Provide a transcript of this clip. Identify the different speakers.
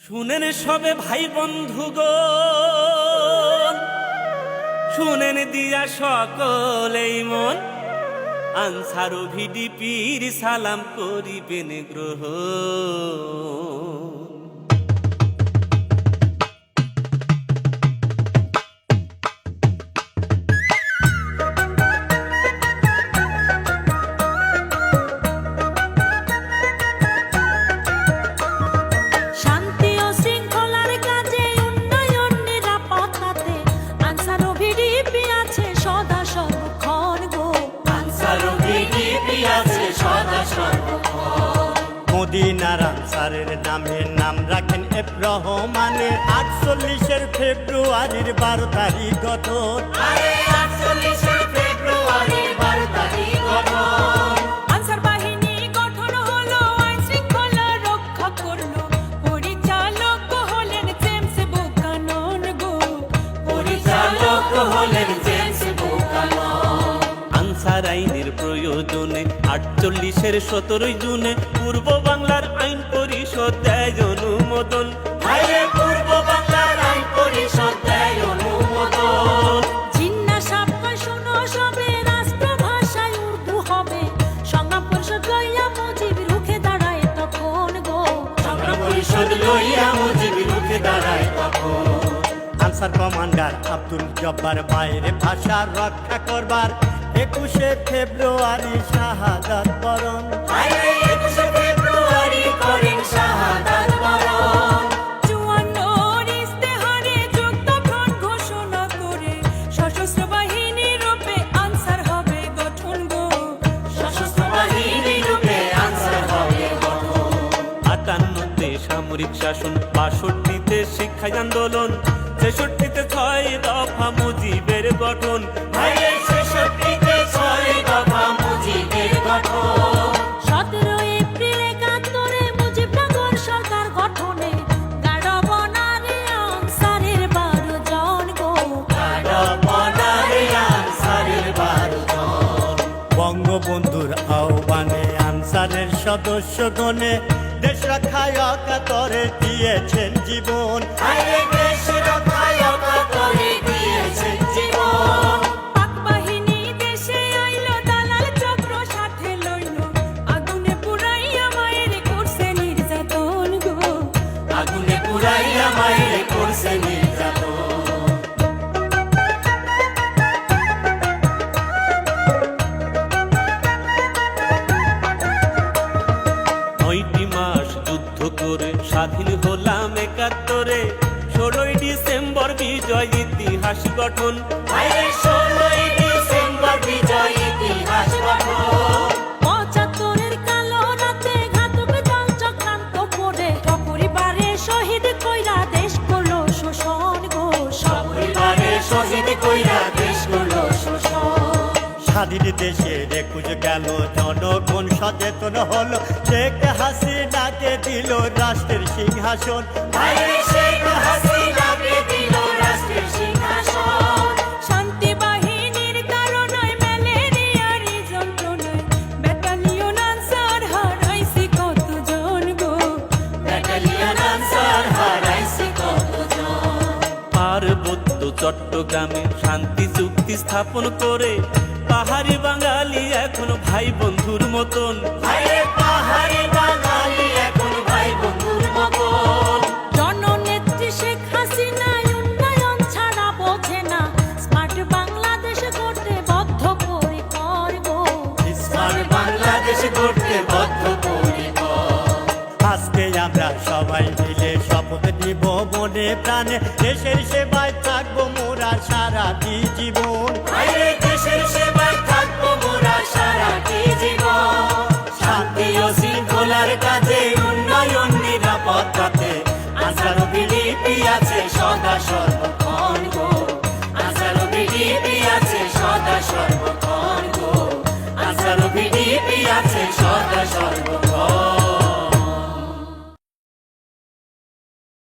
Speaker 1: শুনেন সবে ভাই বন্ধুগণ, শুনেন দিয়া সকলেই মন, আনসার ভিডিপির সালাম করিবেন গ্রহণ।
Speaker 2: মদিনার আনসারের নামে নাম রাখেন এফ রহমানের ৪৮-এর ফেব্রুয়ারির ১২ তারিখ গঠন।
Speaker 3: আনসার বাহিনী গঠন হলো, আইন শৃঙ্খলা রক্ষা করলো, পরিচালক হলেন জেমস বুকানন গো, পরিচালক হলেন জেমস বুকানন।
Speaker 1: আনসার আইনের প্রয়োজনে ৪৮-এর ১৭ জুনে পূর্ব বাংলার আইন পরিষদ দেয় অনুমোদন।
Speaker 2: পূর্ব বাংলার আইন পরিষদ দেয় অনুমোদন।
Speaker 3: জিজ্ঞাসা শোনো সবে, রাষ্ট্রভাষায় উর্দু হবে, সংগ্রাম পরিষদ লইয়া মুজিব রুখে দাঁড়ায় তখন গো,
Speaker 2: সংগ্রাম পরিষদ লইয়া মুজিব রুখে দাঁড়ায় তখন। আনসার কমান্ডার আব্দুল জব্বার বাইরে ভাষা রক্ষা করবার ২১শে ফেব্রুয়ারি শাহাদাত বরণ। ২১শে ফেব্রুয়ারি করেন শাহাদাত বরণ।
Speaker 3: ৫৪ ইস্তেহারে যুদ্ধক্ষণ ঘোষণা করে, সশস্ত্র বাহিনী রূপে আনসার হবে গঠন গো,
Speaker 2: সশস্ত্র বাহিনী রূপে আনসার হবে গঠন।
Speaker 1: ৫৮-তে সামরিক শাসন, ৬২-তে শিক্ষা আন্দোলন, ৬৬-তে ৬ দফা মুজিবের গঠন।
Speaker 2: ৬৬-তে ৬ দফা মুজিবের গঠন।
Speaker 3: ১৭ এপ্রিল ৭১ মুজিবনগর সরকার গঠনে, গাড়বনারে আনসারের ১২ জন গো,
Speaker 2: গাড়বনারে আনসারের ১২ জন। বঙ্গবন্ধুর আহ্বানে আনসারের সদস্যগণে দেশ রক্ষায় অকাতরে দিয়েছেন জীবন। দেশ রক্ষায় অকাতরে দিয়েছেন জীবন।
Speaker 3: পাক বাহিনী দেশে আইলো, দালাল চক্র সাথে লইল, আগুনে পুরাইয়া মায়ের করছে নির্যাতন গো,
Speaker 2: আগুনে পুরাইয়া মায়ের করছে নির্যাতন।
Speaker 1: ৯টি মাস যুদ্ধ করে স্বাধীন হলাম ৭১-এ, ১৬ই ডিসেম্বর বিজয় ইতিহাস গঠন।
Speaker 2: ১৬ই ডিসেম্বর বিজয় ইতিহাস গঠন।
Speaker 3: ৭৫ কালো রাতে ঘাতক দল চক্রান্ত করে, সপরিবারে শহীদ কইরা দেশ করলো শোষণ গো,
Speaker 2: সপরিবারে শহীদ কইরা দেশ করলো শোষণ। স্বাধীন দেশে ২১ গেল, জনগণ সচেতন হলো, শেখ হাসিনাকে দিল রাষ্ট্রের সিংহাসন। শেখ হাসিনাকে দিল রাষ্ট্রের সিংহাসন।
Speaker 3: শান্তি বাহিনীর কারণে ম্যালেরিয়ার যন্ত্রণায় ব্যাটালিয়ন আনসার হারাইছি কতজন গো,
Speaker 2: ব্যাটালিয়ন আনসার হারাইছে কতজন।
Speaker 1: পার্বত্য চট্টগ্রামে শান্তি চুক্তি স্থাপন করে, পাহাড়ি বাঙালি এখন ভাই বন্ধুর মতন।
Speaker 2: পাহাড়ি বাঙালি এখন ভাই বন্ধুর মতন।
Speaker 3: জননেত্রী শেখ হাসিনা উন্নয়ন ছাড়া বোঝে না, স্মার্ট বাংলাদেশ গড়তে বদ্ধপরিকর গো,
Speaker 2: স্মার্ট বাংলাদেশ গড়তে বদ্ধপরিকর। আজকে আমরা সবাই মিলে শপথ নিব মনে প্রাণে, দেশের সেবায় থাকবো মোরা সারাটি জীবন।